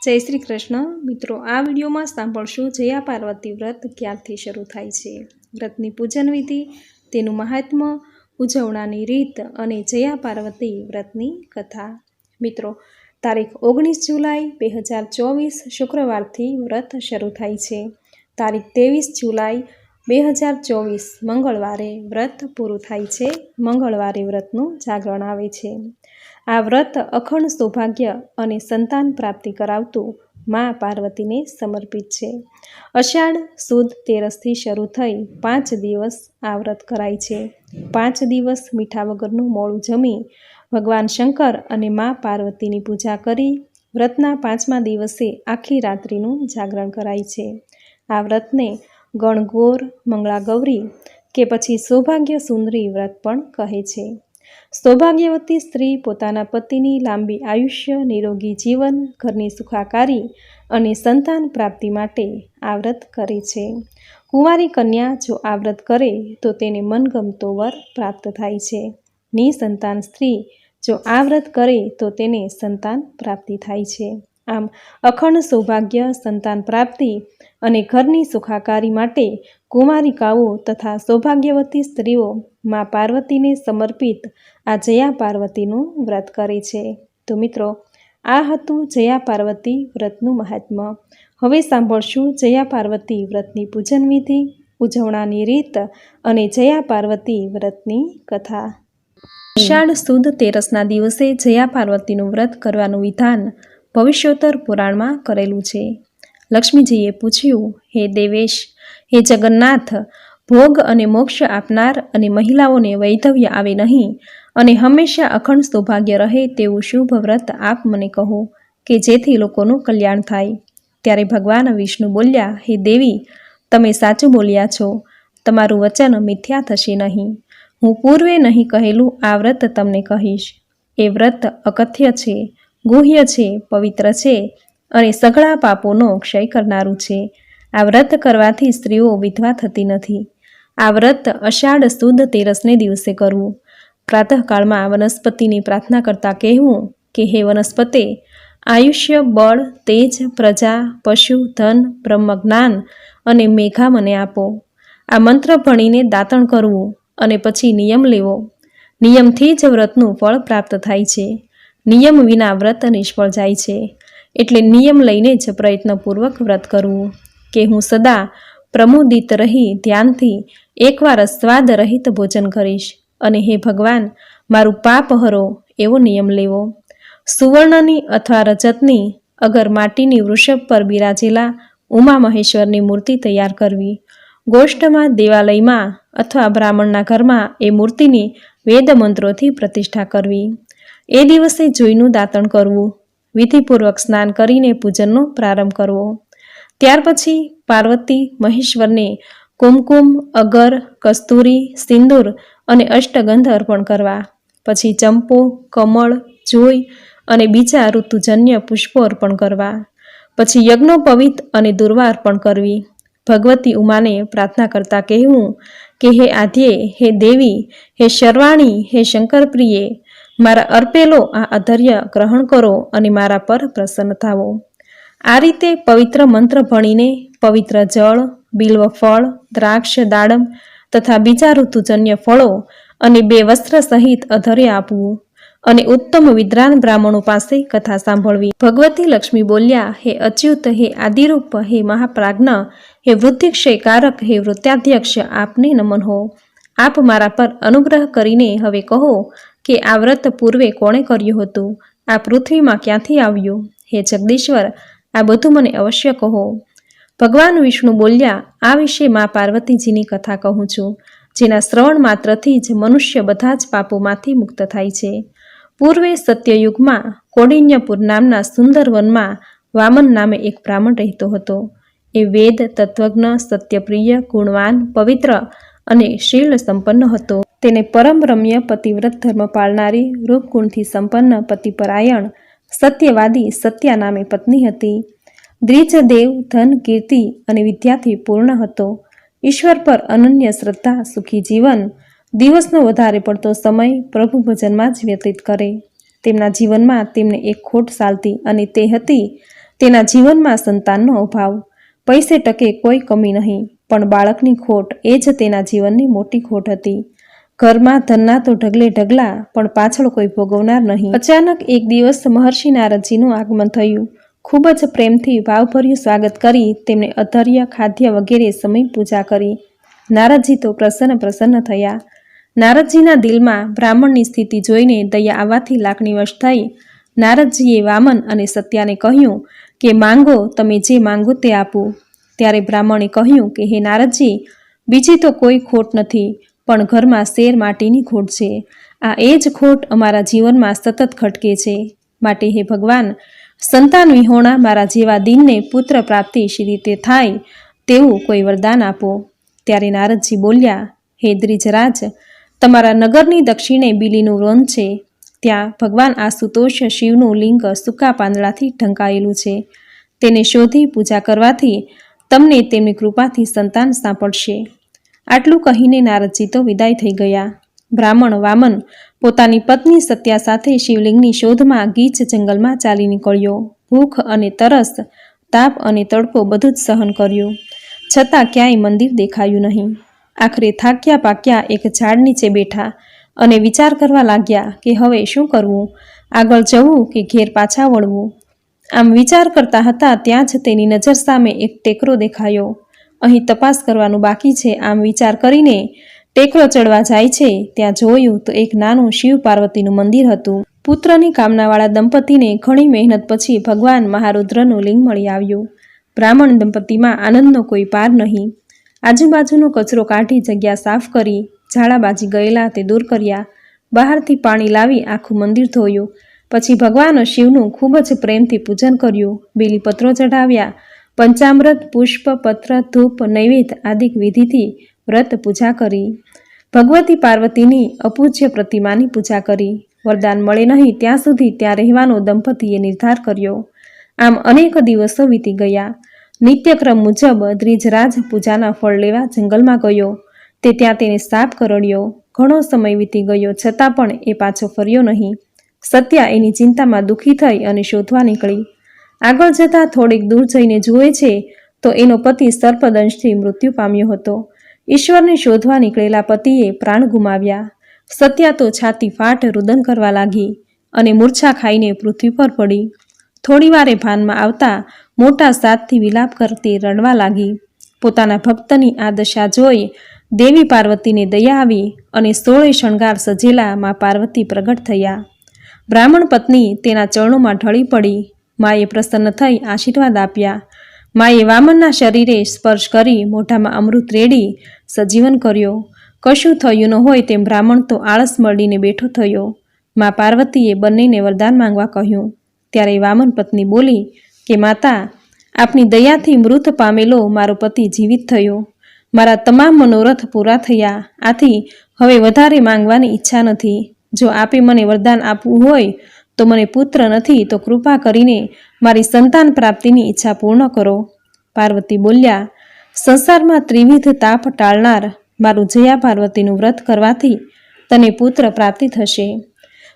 જય શ્રી કૃષ્ણ મિત્રો, આ વિડીયોમાં સાંભળશું જયા પાર્વતી વ્રત ક્યારથી શરૂ થાય છે, વ્રતની પૂજન વિધિ, તેનું મહાત્મ્ય, ઉજવણાની રીત અને જયા પાર્વતી વ્રતની કથા। મિત્રો, તારીખ 19 જુલાઈ 2024 શુક્રવારથી વ્રત શરૂ થાય છે। તારીખ 23 જુલાઈ 2024 મંગળવારે વ્રત પૂરું થાય છે। મંગળવારે વ્રતનું જાગરણ આવે છે। આ વ્રત અખંડ સૌભાગ્ય અને સંતાન પ્રાપ્તિ કરાવતું મા પાર્વતીને સમર્પિત છે। અષાઢ સુદ તેરસથી શરૂ થઈ 5 દિવસ આ વ્રત કરાય છે। 5 દિવસ મીઠા વગરનું મોડું જમી ભગવાન શંકર અને મા પાર્વતીની પૂજા કરી વ્રતના 5મા દિવસે આખી રાત્રિનું જાગરણ કરાય છે। આ વ્રતને ગણગોર, મંગળા ગૌરી કે પછી સૌભાગ્ય સુંદરી વ્રત પણ કહે છે। સૌભાગ્યવતી સ્ત્રી પોતાના પતિની લાંબી આયુષ્ય, નિરોગી જીવન, ઘરની સુખાકારી અને સંતાન પ્રાપ્તિ માટે આ વ્રત કરે છે। કુંવારી કન્યા જો આ વ્રત કરે તો તેને મનગમતો વર પ્રાપ્ત થાય છે। નિસંતાન સ્ત્રી જો આ વ્રત કરે તો તેને સંતાન પ્રાપ્તિ થાય છે। આમ અખંડ સૌભાગ્ય, સંતાન પ્રાપ્તિ અને ઘરની સુખાકારી માટે કુમારિકાઓ તથા સૌભાગ્યવતી સ્ત્રીઓ મા પાર્વતીને સમર્પિત આ જયા પાર્વતીનું વ્રત કરે છે। તો મિત્રો, આ હતું જયા પાર્વતી વ્રતનું મહાત્મ્ય। હવે સાંભળશું જયા પાર્વતી વ્રતની પૂજન વિધિ, ઉજવણાની રીત અને જયા પાર્વતી વ્રતની કથા। અષાઢ સુદ તેરસના દિવસે જયા પાર્વતીનું વ્રત કરવાનું વિધાન ભવિષ્યોત્તર પુરાણમાં કરેલું છે। લક્ષ્મીજીએ પૂછ્યું, હે દેવેશ, હે જગન્નાથ, ભોગ અને મોક્ષ આપનાર અને મહિલાઓને વૈધવ્ય આવે નહીં અને હંમેશા અખંડ સૌભાગ્ય રહે તેવું શુભ વ્રત આપ મને કહો કે જેથી લોકોનું કલ્યાણ થાય। ત્યારે ભગવાન વિષ્ણુ બોલ્યા, હે દેવી, તમે સાચું બોલ્યા છો, તમારું વચન મિથ્યા થશે નહીં। હું પૂર્વે નહીં કહેલું આ વ્રત તમને કહીશ। એ વ્રત અકથ્ય છે, ગુહ્ય છે, પવિત્ર છે અને સઘળા પાપોનો ક્ષય કરનારું છે। આ વ્રત કરવાથી સ્ત્રીઓ વિધવા થતી નથી। આ વ્રત અષાઢ સુદ તેરસને દિવસે કરવું। પ્રાતઃકાળમાં વનસ્પતિની પ્રાર્થના કરતાં કહેવું કે હે વનસ્પતે, આયુષ્ય, બળ, તેજ, પ્રજા, પશુ, ધન, બ્રહ્મજ્ઞાન અને મેઘા મને આપો। આ મંત્ર ભણીને દાતણ કરવું અને પછી નિયમ લેવો। નિયમથી જ વ્રતનું ફળ પ્રાપ્ત થાય છે। નિયમ વિના વ્રત નિષ્ફળ જાય છે। એટલે નિયમ લઈને જ પ્રયત્નપૂર્વક વ્રત કરવું કે હું સદા પ્રમોદિત રહી ધ્યાનથી એકવાર સ્વાદ રહિત ભોજન કરીશ અને હે ભગવાન, મારું પાપ હરો એવો નિયમ લેવો। સુવર્ણની અથવા રજતની અગર માટીની વૃષભ પર બિરાજેલા ઉમા મહેશ્વરની મૂર્તિ તૈયાર કરવી। ગોષ્ઠમાં, દેવાલયમાં અથવા બ્રાહ્મણના ઘરમાં એ મૂર્તિની વેદ મંત્રોથી પ્રતિષ્ઠા કરવી। એ દિવસે જોઈનું દાતણ કરવું। વિધિપૂર્વક સ્નાન કરીને પૂજનનો પ્રારંભ કરવો। ત્યાર પછી પાર્વતી મહેશ્વરને કુમકુમ, અગર, કસ્તુરી, સિંદૂર અને અષ્ટગંધ અર્પણ કરવા। પછી ચંપો, કમળ, જોઈ અને બીજા ઋતુજન્ય પુષ્પો અર્પણ કરવા। પછી યજ્ઞોપવિત અને દુર્વા અર્પણ કરવી। ભગવતી ઉમાને પ્રાર્થના કરતાં કહેવું કે હે આદ્યે, હે દેવી, હે શર્વાણી, હે શંકરપ્રિયે, મારા અર્પેલો આ અધર્ય ગ્રહણ કરો અને મારા પર પ્રસન્ન થાવો। આ રીતે પવિત્ર મંત્ર ભણીને પવિત્ર જળ, બિલ્વ ફળ, દ્રાક્ષ, દાડમ તથા બીજા ઋતુજન્ય ફળો અને 2 વસ્ત્ર સહિત અધર્ય આપવું અને ઉત્તમ વિદ્વાન બ્રાહ્મણો પાસે કથા સાંભળવી। ભગવતી લક્ષ્મી બોલ્યા, હે અચ્યુત, હે આદિરૂપ, હે મહાપ્રાજ્ઞ, હે વૃદ્ધિક્ષયકારક, હે વૃત્યાધ્યક્ષ, આપને નમન હો। આપ મારા પર અનુગ્રહ કરીને હવે કહો કે આ વ્રત પૂર્વે કોણે કર્યું હતું? આ પૃથ્વીમાં ક્યાંથી આવ્યું? હે જગદીશ્વર, આ બધું મને અવશ્ય કહો। ભગવાન વિષ્ણુ બોલ્યા, આ વિશે મા પાર્વતીજીની કથા કહું છું, જેના શ્રવણ માત્રથી જ મનુષ્ય બધા જ પાપોમાંથી મુક્ત થાય છે। પૂર્વે સત્યયુગમાં કૌંડિન્યપુર નામના સુંદર વનમાં વામન નામે એક બ્રાહ્મણ રહેતો હતો। એ વેદ, તત્વજ્ઞ, સત્યપ્રિય, ગુણવાન, પવિત્ર અને શીલ સંપન્ન હતો। તેને પરમ રમ્ય, પતિવ્રત, ધર્મ પાળનારી, રૂપગુણથી સંપન્ન, પતિપરાયણ, સત્યવાદી સત્યા નામે પત્ની હતી। દ્વિજદેવ, ધન, કીર્તિ અને વિદ્યાથી પૂર્ણ હતો। ઈશ્વર પર અનન્ય શ્રદ્ધા, સુખી જીવન, દિવસનો વધારે પડતો સમય પ્રભુ ભજનમાં જ વ્યતીત કરે। તેમના જીવનમાં તેમને એક ખોટ ચાલતી અને તે હતી તેના જીવનમાં સંતાનનો અભાવ, પૈસે ટકે કોઈ કમી નહીં, પણ બાળકની ખોટ એ જ તેના જીવનની મોટી ખોટ હતી. ઘરમાં ધનના તો ઢગલે ઢગલા, પણ પાછળ કોઈ ભોગવનાર નહીં. અચાનક એક દિવસ મહર્ષિ નારદજીનું આગમન થયું. ખૂબ જ પ્રેમથી ભાવભર્યું સ્વાગત કરી તેમને અધર્ય, ખાદ્ય વગેરે સમય પૂજા કરી. નારદજી તો પ્રસન્ન થયા. નારદજીના દિલમાં બ્રાહ્મણની સ્થિતિ જોઈને દયા આવવાથી લાગણીવશ થઈ નારદજીએ વામન અને સત્યાને કહ્યું કે માંગો, તમે જે માંગો તે આપું. ત્યારે બ્રાહ્મણે કહ્યું કે હે નારદજી, બીજી તો કોઈ ખોટ નથી, પણ ઘરમાં શેર માટીની ખોટ છે. આ એ જ ખોટ અમારા જીવનમાં સતત ખટકે છે. માટે હે ભગવાન, સંતાન વિહોણા મારા જેવા દિનને પુત્ર પ્રાપ્તિ શી રીતે થાય તેવું કોઈ વરદાન આપો. ત્યારે નારદજી બોલ્યા, હે દ્વિજરાજ, તમારા નગરની દક્ષિણે બીલીનું વન છે. ત્યાં ભગવાન આશુતોષ શિવનું લિંગ સૂકા પાંદડાથી ઢંકાયેલું છે. તેને શોધી પૂજા કરવાથી તમને તેમની કૃપાથી સંતાન સાંપડશે. આટલું કહીને નારદજી તો વિદાય થઈ ગયા. બ્રાહ્મણ વામન પોતાની પત્ની સત્યા સાથે શિવલિંગની શોધમાં ગીચ જંગલમાં ચાલી નીકળ્યો. ભૂખ અને તરસ, તાપ અને તડકો બધું જ સહન કર્યું, છતાં ક્યાંય મંદિર દેખાયું નહીં. આખરે થાક્યા પાક્યા એક ઝાડ નીચે બેઠા અને વિચાર કરવા લાગ્યા કે હવે શું કરવું, આગળ જવું કે ઘેર પાછા વળવું. આમ વિચાર કરતા હતા ત્યાં જ તેની નજર સામે એક ટેકરો દેખાયો. અહીં તપાસ કરવાનું બાકી છે, આમ વિચાર કરીને ટેકરો ચડવા જાય છે. ત્યાં જોયું તો એક નાનું શિવ પાર્વતીનું મંદિર હતું. પુત્રની કામનાવાળા દંપતીને ઘણી મહેનત પછી ભગવાન મહારુદ્રનું લિંગ મળી આવ્યું. બ્રાહ્મણ દંપતીમાં આનંદનો કોઈ પાર નહીં. આજુબાજુનો કચરો કાઢી જગ્યા સાફ કરી, ઝાડા બાજી ગયેલા તે દૂર કર્યા. બહારથી પાણી લાવી આખું મંદિર ધોયું. પછી ભગવાન શિવનું ખૂબ જ પ્રેમથી પૂજન કર્યું. બીલીપત્રો ચઢાવ્યા. પંચામૃત, પુષ્પ, પત્ર, ધૂપ, નૈવેદ્ય આદિ વિધિથી વ્રત પૂજા કરી. ભગવતી પાર્વતીની અપૂજ્ય પ્રતિમાની પૂજા કરી. વરદાન મળે નહીં ત્યાં સુધી ત્યાં રહેવાનો દંપતીએ નિર્ધાર કર્યો. આમ અનેક દિવસો વીતી ગયા. નિત્યક્રમ મુજબ દ્વિજરાજ પૂજાના ફળ લેવા જંગલમાં ગયો. તે ત્યાં તેને સાપ કરડ્યો. ઘણો સમય વીતી ગયો છતાં પણ એ પાછો ફર્યો નહીં. સત્યા એની ચિંતામાં દુઃખી થઈ અને શોધવા નીકળી. આગળ જતાં થોડીક દૂર જઈને જુએ છે તો એનો પતિ સર્પદંશથી મૃત્યુ પામ્યો હતો. ઈશ્વરને શોધવા નીકળેલા પતિએ પ્રાણ ગુમાવ્યા. સત્યા તો છાતી ફાટ રુદન કરવા લાગી અને મૂર્છા ખાઈને પૃથ્વી પર પડી. થોડી વારે ભાનમાં આવતા મોટા સાદથી વિલાપ કરતી રડવા લાગી. પોતાના ભક્તની આ દશા જોઈ દેવી પાર્વતીને દયા આવી અને 16 શણગાર સજેલા મા પાર્વતી પ્રગટ થયા. બ્રાહ્મણ પત્ની તેના ચરણોમાં ઢળી પડી. માએ પ્રસન્ન થઈ આશીર્વાદ આપ્યા. માએ વામનના શરીરે સ્પર્શ કરી મોઢામાં અમૃત રેડી સજીવન કર્યો. કશું થયું ન હોય તેમ બ્રાહ્મણ તો આળસ મળીને બેઠો થયો. મા પાર્વતીએ બંનેને વરદાન માંગવા કહ્યું. ત્યારે વામન પત્ની બોલી કે માતા, આપની દયાથી મૃત પામેલો મારો પતિ જીવિત થયો. મારા તમામ મનોરથ પૂરા થયા. આથી હવે વધારે માંગવાની ઈચ્છા નથી. જો આપે મને વરદાન આપવું હોય તો મને પુત્ર નથી તો કૃપા કરીને મારી સંતાન પ્રાપ્તિની ઈચ્છા પૂર્ણ કરો. પાર્વતી બોલ્યા, સંસારમાં ત્રિવિધ તાપ ટાળનાર મારું જયા પાર્વતીનું વ્રત કરવાથી તને પુત્ર પ્રાપ્તિ થશે.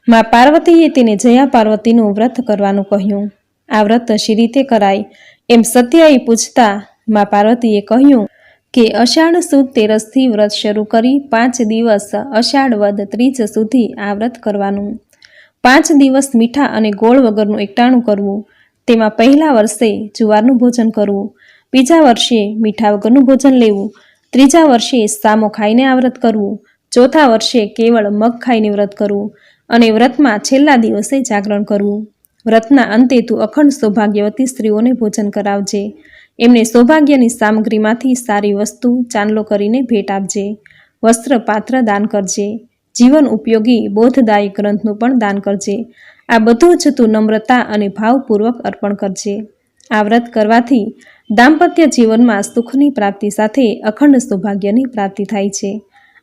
મા પાર્વતીએ તેને જયા પાર્વતીનું વ્રત કરવાનું કહ્યું. આ વ્રત શી રીતે કરાય એમ સત્યાએ પૂછતા મા પાર્વતીએ કહ્યું કે અષાઢ સુદ 13થી વ્રત શરૂ કરી 5 દિવસ અષાઢ વદ 30 સુધી આ વ્રત કરવાનું. 5 દિવસ મીઠા અને ગોળ વગરનું એકટાણું કરવું. તેમાં પહેલા વર્ષે જુવારનું ભોજન કરવું, બીજા વર્ષે મીઠા વગરનું ભોજન લેવું, ત્રીજા વર્ષે સામો ખાઈને આ વ્રત કરવું, ચોથા વર્ષે કેવળ મગ ખાઈને વ્રત કરવું અને વ્રતમાં છેલ્લા દિવસે જાગરણ કરવું. વ્રતના અંતે તું અખંડ સૌભાગ્યવતી સ્ત્રીઓને ભોજન કરાવજે. એમને સૌભાગ્યની સામગ્રીમાંથી સારી વસ્તુ ચાંદલો કરીને ભેટ આપજે. વસ્ત્ર પાત્ર દાન કરજે. જીવન ઉપયોગી બોધદાયી ગ્રંથનું પણ દાન કરજે. આ બધું જ તું નમ્રતા અને ભાવપૂર્વક અર્પણ કરજે. આ વ્રત કરવાથી દાંપત્ય જીવનમાં સુખની પ્રાપ્તિ સાથે અખંડ સૌભાગ્યની પ્રાપ્તિ થાય છે.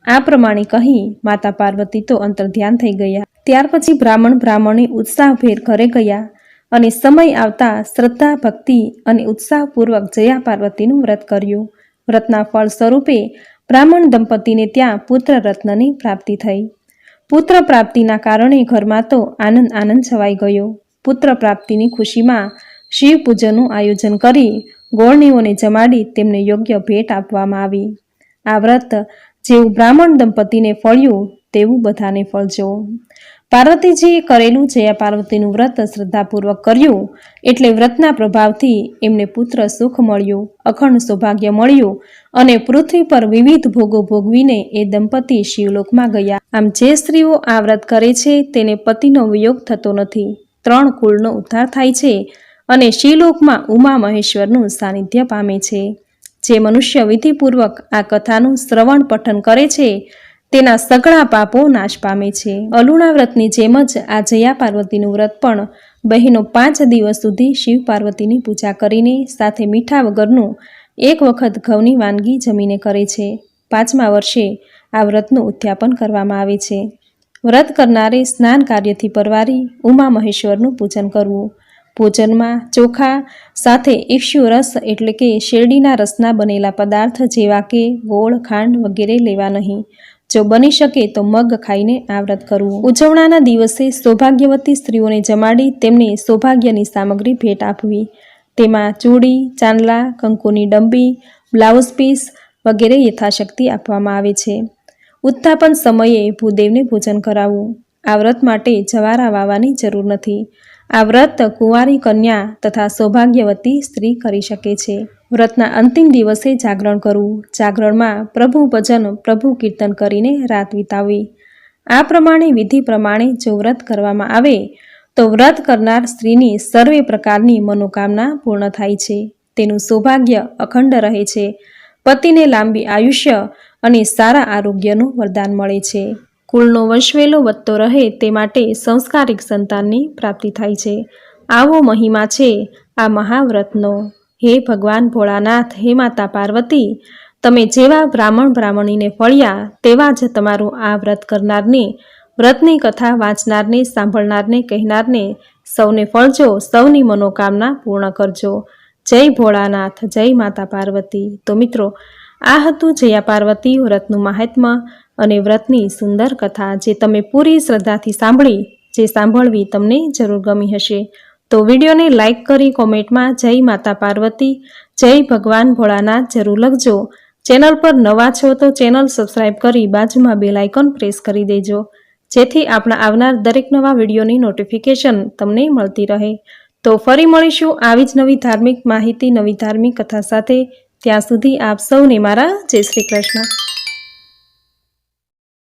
આ પ્રમાણે કહી માતા પાર્વતી તો અંતર્ધ્યાન થઈ ગયા. ત્યાર પછી બ્રાહ્મણી ઉત્સાહભેર ઘરે ગયા અને સમય આવતા શ્રદ્ધા, ભક્તિ અને ઉત્સાહપૂર્વક જયા પાર્વતીનું વ્રત કર્યું. વ્રતના ફળ સ્વરૂપે બ્રાહ્મણ દંપતીને ત્યાં પુત્ર રત્નની પ્રાપ્તિ થઈ. પુત્ર પ્રાપ્તિના કારણે ઘરમાં તો આનંદ છવાઈ ગયો. પુત્ર પ્રાપ્તિની ખુશીમાં શિવ પૂજનનું આયોજન કરી ગોળણીઓને જમાડી તેમને યોગ્ય ભેટ આપવામાં આવી. આ વ્રત જેવું બ્રાહ્મણ દંપતીને ફળ્યું તેવું બધાને ફળજો. પાર્વતીજીએ કરેલું જયા પાર્વતીનું વ્રત શ્રદ્ધાપૂર્વક કર્યું એટલે વ્રતના પ્રભાવથી એમને પુત્ર સુખ મળ્યું, અખંડ સૌભાગ્ય મળ્યું અને પૃથ્વી પર વિવિધ ભોગો ભોગવીને એ દંપતી શિવલોકમાં ગયા. આમ જે સ્ત્રીઓ આ વ્રત કરે છે તેને પતિનો વિયોગ થતો નથી, 3 કુળનો ઉદ્ધાર થાય છે અને શિવલોકમાં ઉમા મહેશ્વરનું સાનિધ્ય પામે છે. જે મનુષ્ય વિધિપૂર્વક આ કથાનું શ્રવણ પઠન કરે છે તેના સઘળા પાપો નાશ પામે છે. અલુણા વ્રતની જેમ જ આ જયા પાર્વતીનું વ્રત પણ બહેનો 5 દિવસ સુધી શિવ પાર્વતીની પૂજા કરીને સાથે મીઠા વગરનું 1 વખત ઘઉંની વાનગી જમીને કરે છે. 5મા વર્ષે આ વ્રતનું ઉદ્યાપન કરવામાં આવે છે. વ્રત કરનારે સ્નાન કાર્યથી પરવારી ઉમા મહેશ્વરનું પૂજન કરવું. ભોજનમાં ચોખા સાથે ઈક્ષુ રસ એટલે કે શેરડીના રસના બનેલા પદાર્થ જેવા કે ગોળ, ખાંડ વગેરે લેવા નહીં. જો બની શકે તો મગ ખાઈને આ વ્રત કરવું. ઉજવણાના દિવસે સૌભાગ્યવતી સ્ત્રીઓને જમાડી તેમને સૌભાગ્યની સામગ્રી ભેટ આપવી. તેમાં ચૂડી, ચાંદલા, કંકુની ડંબી, બ્લાઉઝ પીસ વગેરે યથાશક્તિ આપવામાં આવે છે. ઉત્થાપન સમયે ભૂદેવને ભોજન કરાવવું. આ વ્રત માટે જવારા વાવવાની જરૂર નથી. આ વ્રત કુંવારી કન્યા તથા સૌભાગ્યવતી સ્ત્રી કરી શકે છે. વ્રતના અંતિમ દિવસે જાગરણ કરવું. જાગરણમાં પ્રભુ ભજન, પ્રભુ કીર્તન કરીને રાત વિતાવવી. આ પ્રમાણે વિધિ પ્રમાણે જો વ્રત કરવામાં આવે તો વ્રત કરનાર સ્ત્રીની સર્વે પ્રકારની મનોકામના પૂર્ણ થાય છે. તેનું સૌભાગ્ય અખંડ રહે છે. પતિને લાંબી આયુષ્ય અને સારા આરોગ્યનું વરદાન મળે છે. કુળનો વંશવેલો વધતો રહે તે માટે સંસ્કારિક સંતાનની પ્રાપ્તિ થાય છે. આવો મહિમા છે આ મહાવ્રતનો. હે ભગવાન ભોળાનાથ, હે માતા પાર્વતી, તમે જેવા બ્રાહ્મણીને ફળ્યા તેવા જ તમારું આ વ્રત કરનારને, વ્રતની કથા વાંચનારને, સાંભળનારને, કહેનારને સૌને ફળજો, સૌની મનોકામના પૂર્ણ કરજો. જય ભોળાનાથ, જય માતા પાર્વતી. તો મિત્રો, આ હતું જયા પાર્વતી વ્રતનું મહાત્મ્ય અને વ્રતની સુંદર કથા જે તમે પૂરી શ્રદ્ધાથી સાંભળી, જે સાંભળવી તમને જરૂર ગમી હશે. તો વિડીયોને લાઇક કરી કોમેન્ટમાં જય માતા પાર્વતી, જય ભગવાન ભોળાનાથ જરૂર લખજો. ચેનલ પર નવા છો તો ચેનલ સબસ્ક્રાઈબ કરી બાજુમાં બેલ આઇકોન પ્રેસ કરી દેજો, જેથી આપણા આવનાર દરેક નવા વિડીયોની નોટિફિકેશન તમને મળતી રહે. તો ફરી મળીશું આવી જ નવી ધાર્મિક માહિતી, નવી ધાર્મિક કથા સાથે. ત્યાં સુધી આપ સૌને મારા જય શ્રી કૃષ્ણ.